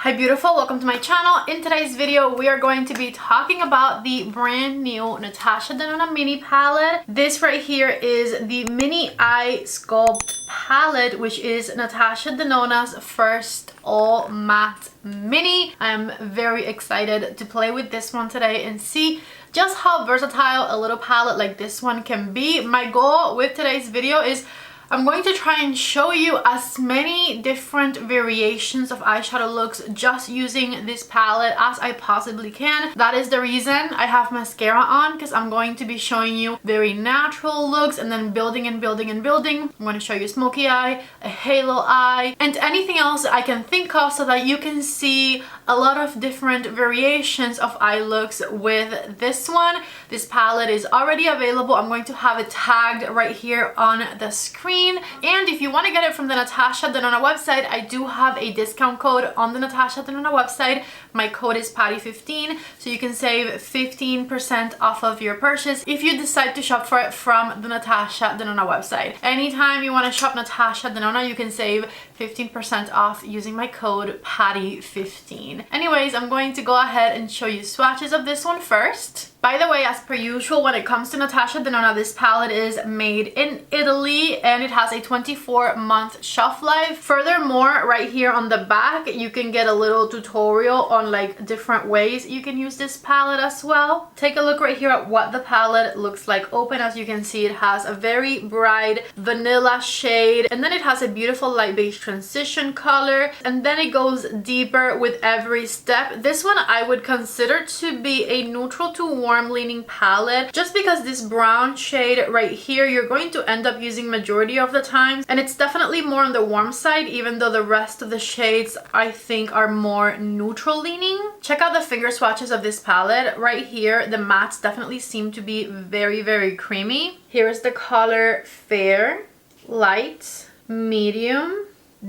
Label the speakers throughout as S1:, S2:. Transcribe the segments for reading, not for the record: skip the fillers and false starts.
S1: Hi beautiful, welcome to my channel. In today's video we are going to be talking about the brand new Natasha Denona mini palette. This right here is the Mini Eye Sculpt palette, which is Natasha Denona's first all matte mini. I'm very excited to play with this one today and see just how versatile a little palette like this one can be. My goal with today's video is I'm going to try and show you as many different variations of eyeshadow looks just using this palette as I possibly can. That is the reason I have mascara on, because I'm going to be showing you very natural looks and then building and building and building. I'm going to show you smoky eye, a halo eye, and anything else I can think of so that you can see a lot of different variations of eye looks with this one. This palette is already available. I'm going to have it tagged right here on the screen. And if you want to get it from the Natasha Denona website, I do have a discount code on the Natasha Denona website. My code is PATTY15, so you can save 15% off of your purchase if you decide to shop for it from the Natasha Denona website. Anytime you want to shop Natasha Denona, you can save 15% off using my code PATTY15. Anyways, I'm going to go ahead and show you swatches of this one first. By the way, as per usual, when it comes to Natasha Denona, this palette is made in Italy and it has a 24-month shelf life. Furthermore, right here on the back, you can get a little tutorial on like different ways you can use this palette as well. Take a look right here at what the palette looks like open. As you can see, it has a very bright vanilla shade, and then it has a beautiful light beige transition color, and then it goes deeper with every step. This one I would consider to be a neutral to warm leaning palette, just because this brown shade right here you're going to end up using majority of the time, and it's definitely more on the warm side, even though the rest of the shades I think are more neutral leaning. Check out the finger swatches of this palette. Right here the mattes definitely seem to be very creamy. Here is the color Fair, Light, Medium,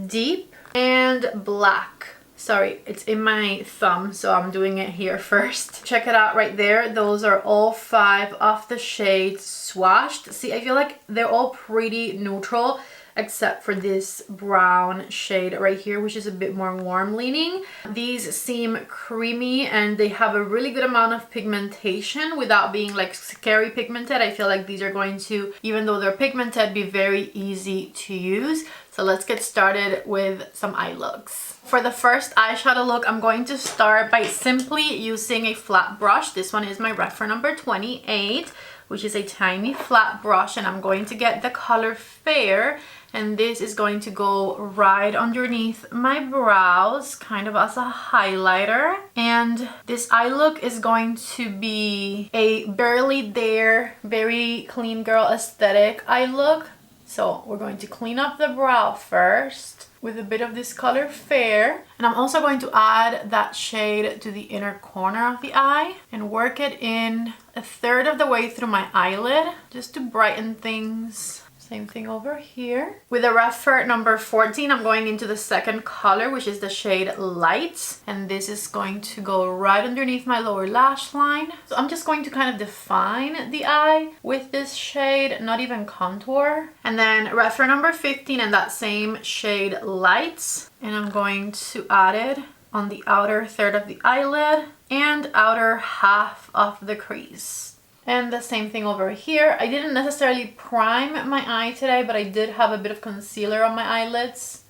S1: Deep, and Black. Sorry, it's in my thumb, so I'm doing it here first. Check it out right there. Those are all 5 of the shades swatched. See, I feel like they're all pretty neutral, except for this brown shade right here, which is a bit more warm leaning. These seem creamy and they have a really good amount of pigmentation without being like scary pigmented. I feel like these are going to, even though they're pigmented, be very easy to use. So let's get started with some eye looks. For the first eyeshadow look, I'm going to start by simply using a flat brush. This one is my reference number 28, which is a tiny flat brush, and I'm going to get the color Fair, and this is going to go right underneath my brows, kind of as a highlighter. And this eye look is going to be a barely there, very clean girl aesthetic eye look. So we're going to clean up the brow first with a bit of this color Fair, and I'm also going to add that shade to the inner corner of the eye and work it in a third of the way through my eyelid just to brighten things. Same thing over here. With the reference number 14, I'm going into the second color, which is the shade Light, and this is going to go right underneath my lower lash line. So I'm just going to kind of define the eye with this shade, not even contour. And then reference number 15 and that same shade Light, and I'm going to add it on the outer third of the eyelid and outer half of the crease. And the same thing over here. I didn't necessarily prime my eye today, but I did have a bit of concealer on my eyelids,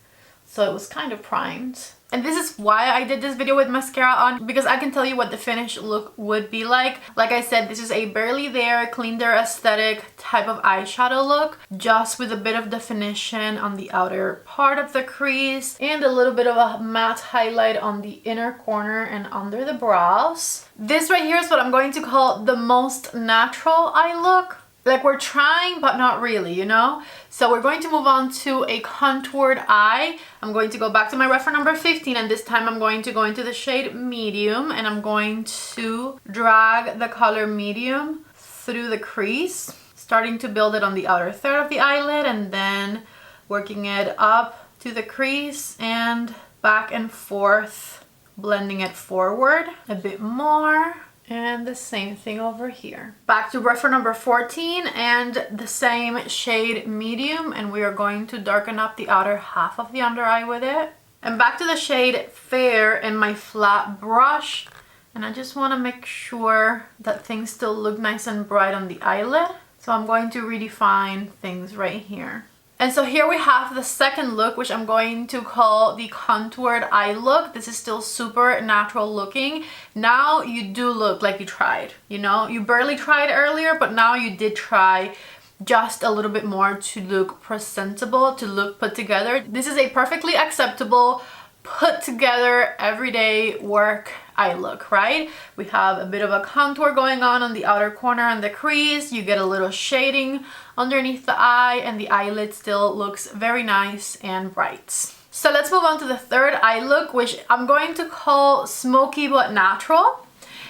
S1: so it was kind of primed. And this is why I did this video with mascara on, because I can tell you what the finished look would be like. Like I said, this is a barely there, clean there aesthetic type of eyeshadow look, just with a bit of definition on the outer part of the crease and a little bit of a matte highlight on the inner corner and under the brows. This right here is what I'm going to call the most natural eye look. Like we're trying, but not really, you know? So we're going to move on to a contoured eye. I'm going to go back to my reference number 15, and this time I'm going to go into the shade Medium, and I'm going to drag the color Medium through the crease, starting to build it on the outer third of the eyelid, and then working it up to the crease and back and forth, blending it forward a bit more. And the same thing over here. Back to reference number 14 and the same shade Medium, and we are going to darken up the outer half of the under eye with it. And back to the shade Fair and my flat brush. And I just want to make sure that things still look nice and bright on the eyelid. So I'm going to redefine things right here. And so here we have the second look, which I'm going to call the contoured eye look. This is still super natural looking. Now you do look like you tried, you know? You barely tried earlier, but now you did try just a little bit more to look presentable, to look put together. This is a perfectly acceptable, put together, everyday work eye look, right? We have a bit of a contour going on the outer corner and the crease. You get a little shading underneath the eye, and the eyelid still looks very nice and bright. So let's move on to the third eye look, which I'm going to call Smoky but Natural.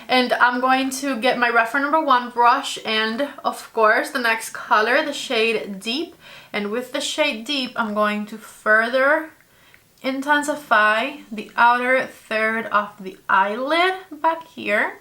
S1: And I'm going to get my reference number 1 brush and, of course, the next color, the shade Deep. And with the shade Deep, I'm going to further intensify the outer third of the eyelid back here.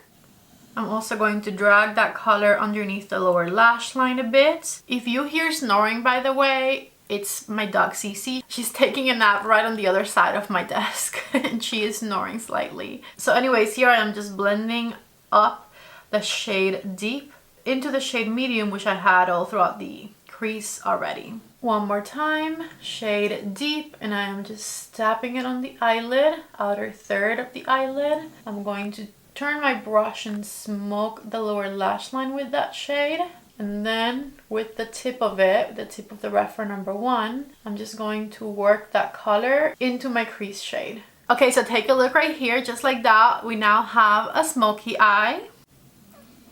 S1: I'm also going to drag that color underneath the lower lash line a bit. If you hear snoring, by the way, it's my dog Cece. She's taking a nap right on the other side of my desk and she is snoring slightly. So anyways, here I am just blending up the shade Deep into the shade Medium, which I had all throughout the crease already. One more time, shade Deep, and I am just tapping it on the eyelid, outer third of the eyelid. I'm going to turn my brush and smoke the lower lash line with that shade. And then with the tip of it, the tip of the reference number 1, I'm just going to work that color into my crease shade. Okay, so take a look right here, just like that. We now have a smoky eye.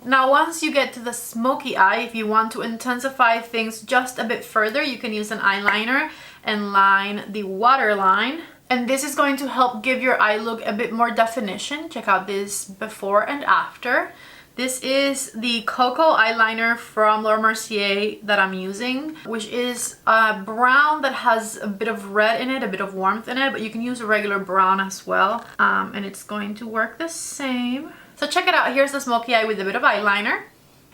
S1: Now, once you get to the smoky eye, if you want to intensify things just a bit further, you can use an eyeliner and line the waterline. And this is going to help give your eye look a bit more definition. Check out this before and after. This is the Cocoa eyeliner from Laura Mercier that I'm using, which is a brown that has a bit of red in it, a bit of warmth in it, but you can use a regular brown as well. And it's going to work the same. So check it out. Here's the smoky eye with a bit of eyeliner.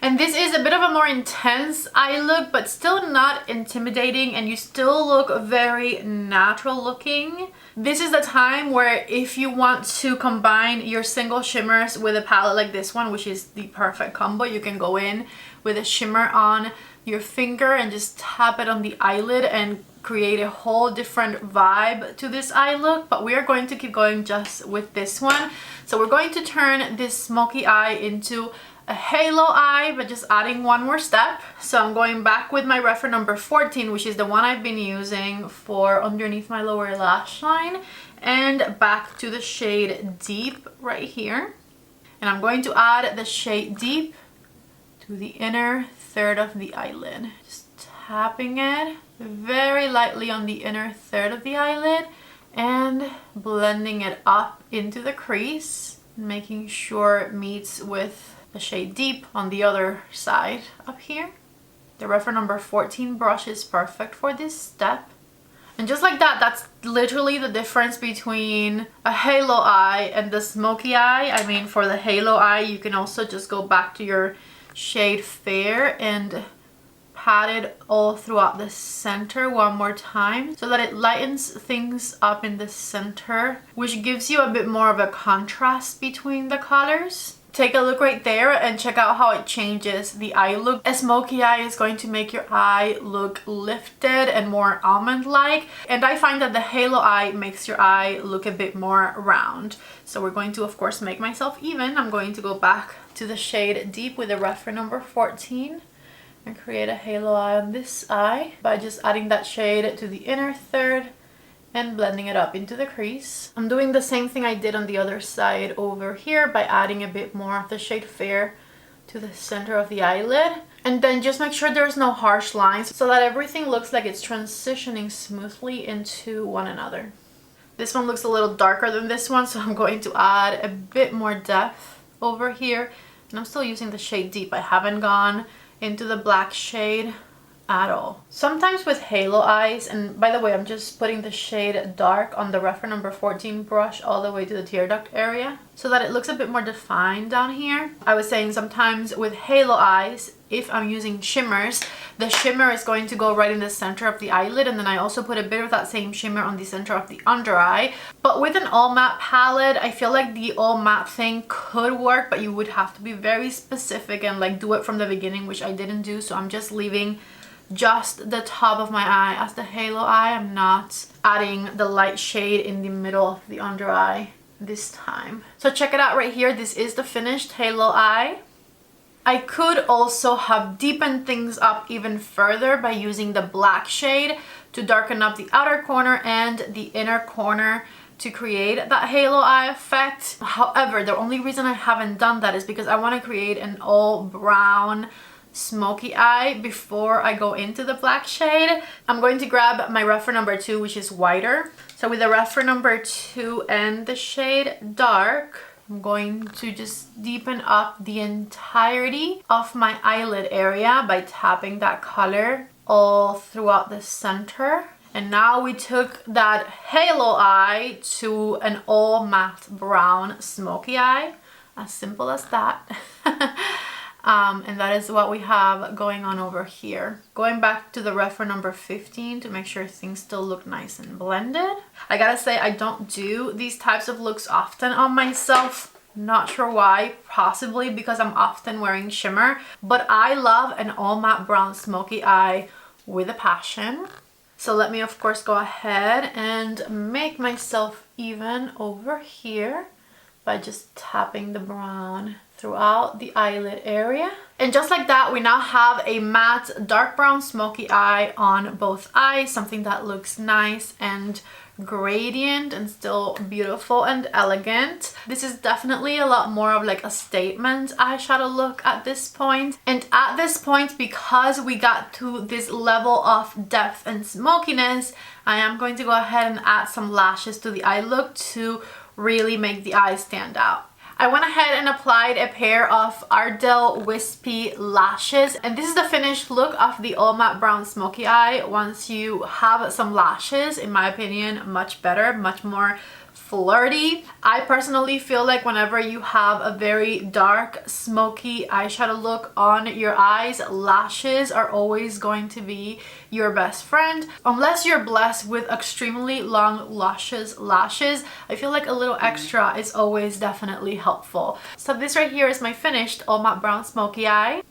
S1: And this is a bit of a more intense eye look, but still not intimidating, and you still look very natural looking. This is the time where if you want to combine your single shimmers with a palette like this one, which is the perfect combo, you can go in with a shimmer on your finger and just tap it on the eyelid and create a whole different vibe to this eye look. But we are going to keep going just with this one. So we're going to turn this smoky eye into a halo eye, but just adding one more step. So I'm going back with my reference number 14, which is the one I've been using for underneath my lower lash line, and back to the shade Deep right here. And I'm going to add the shade Deep to the inner third of the eyelid. Just tapping it very lightly on the inner third of the eyelid and blending it up into the crease, making sure it meets with the shade Deep on the other side up here. The reference number 14 brush is perfect for this step. And just like that, that's literally the difference between a halo eye and the smoky eye. I mean, for the halo eye, you can also just go back to your shade Fair and pat it all throughout the center one more time so that it lightens things up in the center, which gives you a bit more of a contrast between the colors. Take a look right there and check out how it changes the eye look. A smoky eye is going to make your eye look lifted and more almond-like, and I find that the halo eye makes your eye look a bit more round. So we're going to, of course, make myself even. I'm going to go back to the shade Deep with the reference number 14 and create a halo eye on this eye by just adding that shade to the inner third and blending it up into the crease. I'm doing the same thing I did on the other side over here by adding a bit more of the shade Fair to the center of the eyelid. And then just make sure there's no harsh lines so that everything looks like it's transitioning smoothly into one another. This one looks a little darker than this one, so I'm going to add a bit more depth over here. And I'm still using the shade Deep. I haven't gone into the black shade at all. Sometimes with halo eyes, and by the way, I'm just putting the shade dark on the reference number 14 brush all the way to the tear duct area so that it looks a bit more defined down here. I was saying sometimes with halo eyes, if I'm using shimmers, the shimmer is going to go right in the center of the eyelid, and then I also put a bit of that same shimmer on the center of the under eye. But with an all matte palette, I feel like the all matte thing could work, but you would have to be very specific and like do it from the beginning, which I didn't do. So I'm just leaving just the top of my eye as the halo eye. I'm not adding the light shade in the middle of the under eye this time. So check it out right here. This is the finished halo eye. I could also have deepened things up even further by using the black shade to darken up the outer corner and the inner corner to create that halo eye effect. However, the only reason I haven't done that is because I want to create an all brown smoky eye before I go into the black shade. I'm going to grab my reference number 2, which is whiter. So with the reference number 2 and the shade dark, I'm going to just deepen up the entirety of my eyelid area by tapping that color all throughout the center. And now we took that halo eye to an all matte brown smoky eye. As simple as that. And that is what we have going on over here. Going back to the reference number 15 to make sure things still look nice and blended. I gotta say, I don't do these types of looks often on myself. Not sure why, possibly because I'm often wearing shimmer, but I love an all matte brown smoky eye with a passion. So let me of course go ahead and make myself even over here by just tapping the brown throughout the eyelid area. And just like that, we now have a matte dark brown smoky eye on both eyes, something that looks nice and gradient and still beautiful and elegant. This is definitely a lot more of like a statement eyeshadow look at this point. And at this point, because we got to this level of depth and smokiness, I am going to go ahead and add some lashes to the eye look to really make the eye stand out. I went ahead and applied a pair of Ardell Wispy lashes, and this is the finished look of the all matte brown smoky eye. Once you have some lashes, in my opinion, much better, much more flirty. I personally feel like whenever you have a very dark smoky eyeshadow look on your eyes, lashes are always going to be your best friend. Unless you're blessed with extremely long lashes, I feel like a little extra is always definitely helpful. So this right here is my finished all matte brown smoky eye.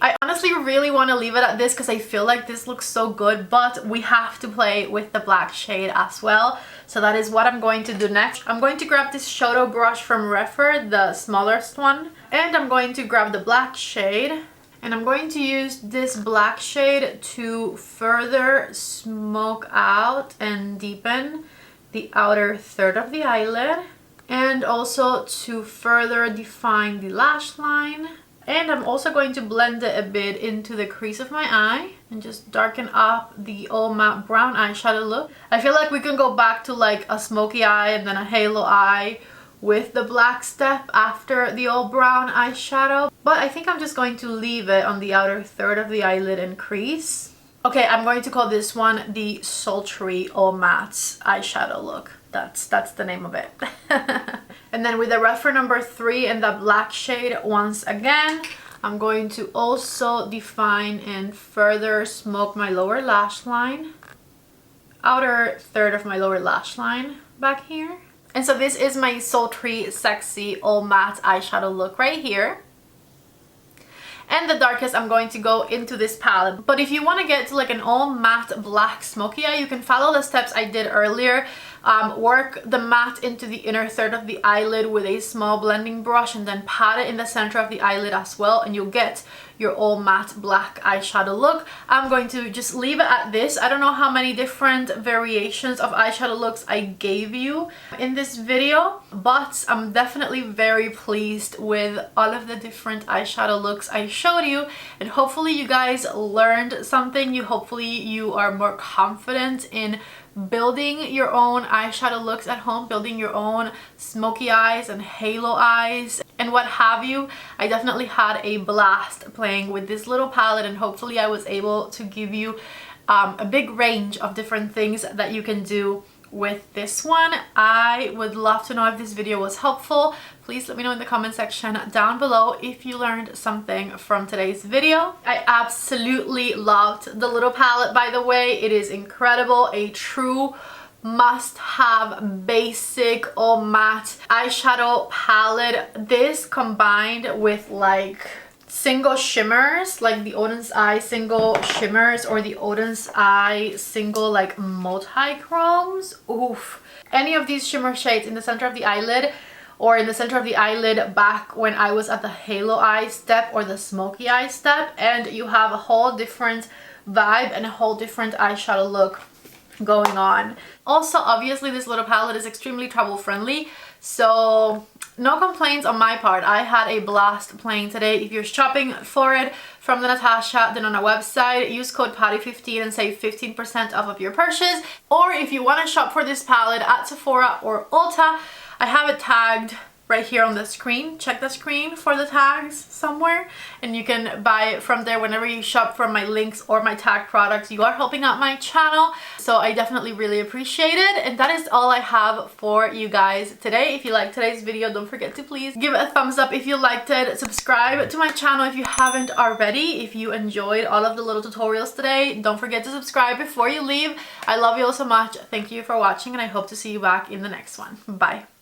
S1: I honestly really want to leave it at this because I feel like this looks so good, but we have to play with the black shade as well. So that is what I'm going to do next. I'm going to grab this Shoto brush from Refer, the smallest one, and I'm going to grab the black shade. And I'm going to use this black shade to further smoke out and deepen the outer third of the eyelid, and also to further define the lash line. And I'm also going to blend it a bit into the crease of my eye and just darken up the all matte brown eyeshadow look. I feel like we can go back to like a smoky eye and then a halo eye with the black step after the all brown eyeshadow. But I think I'm just going to leave it on the outer third of the eyelid and crease. Okay, I'm going to call this one the Sultry all matte eyeshadow look. That's the name of it. And then with the reference number 3 and the black shade, once again, I'm going to also define and further smoke my lower lash line, outer third of my lower lash line back here. And so this is my Sultry Sexy all matte eyeshadow look right here. And the darkest, I'm going to go into this palette. But if you want to get to like an all matte black smoky eye, you can follow the steps I did earlier. Work the matte into the inner third of the eyelid with a small blending brush, and then pat it in the center of the eyelid as well, and you'll get your all matte black eyeshadow look. I'm going to just leave it at this. I don't know how many different variations of eyeshadow looks I gave you in this video, but I'm definitely very pleased with all of the different eyeshadow looks I showed you, and hopefully you guys learned something. Hopefully you are more confident in building your own eyeshadow looks at home, building your own smoky eyes and halo eyes. and what have you. I definitely had a blast playing with this little palette, and hopefully I was able to give you a big range of different things that you can do with this one. I would love to know if this video was helpful. Please let me know in the comment section down below if you learned something from today's video. I absolutely loved the little palette, by the way. It is incredible, a true must-have basic all matte eyeshadow palette. This combined with like single shimmers, like the Oden's Eye single shimmers or the Oden's Eye single like multi-chromes. Oof. Any of these shimmer shades in the center of the eyelid or in the center of the eyelid back when I was at the halo eye step or the smoky eye step, and you have a whole different vibe and a whole different eyeshadow look going on. Also, obviously this little palette is extremely travel friendly, so no complaints on my part. I had a blast playing today. If you're shopping for it from the Natasha Denona website, use code PATTY15 and save 15% off of your purchase. Or if you want to shop for this palette at Sephora or Ulta, I have it tagged right here on the screen. Check the screen for the tags somewhere, and you can buy it from there whenever you shop from my links or my tag products. You are helping out my channel, so I definitely really appreciate it. And that is all I have for you guys today. If you liked today's video, don't forget to please give it a thumbs up if you liked it. Subscribe to my channel if you haven't already. If you enjoyed all of the little tutorials today, don't forget to subscribe before you leave. I love you all so much. Thank you for watching, and I hope to see you back in the next one. Bye.